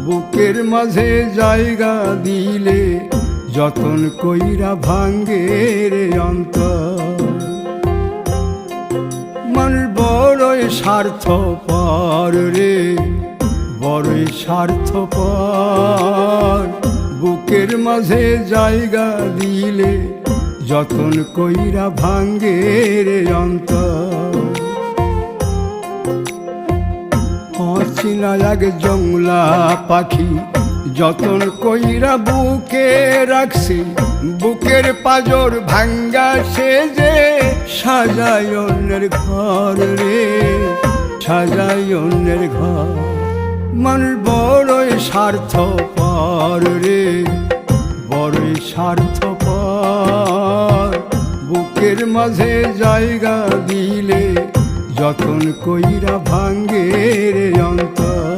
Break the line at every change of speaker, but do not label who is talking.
বুকের মাঝে জায়গা দিলে যতন কইরা ভাঙ্গে রে অন্তর। মানুষ বড়ই স্বার্থপর রে, বড়ই স্বার্থপর। বুকের মাঝে জায়গা দিলে যতন কইরা ভাঙ্গে রে অন্তর। অচিনা এক জংলা পাখি যতন কইরা বুকে রাখছি, বুকের পাজর ভাঙ্গা সে যে সাজায় অন্যের ঘর রে, সাজায় অন্যের ঘর। মানুষ বড়ই স্বার্থপর রে, বড়ই স্বার্থপর। বুকের মাঝে জায়গা দিলে যতন কইরা ভাঙ্গে রে অন্তর।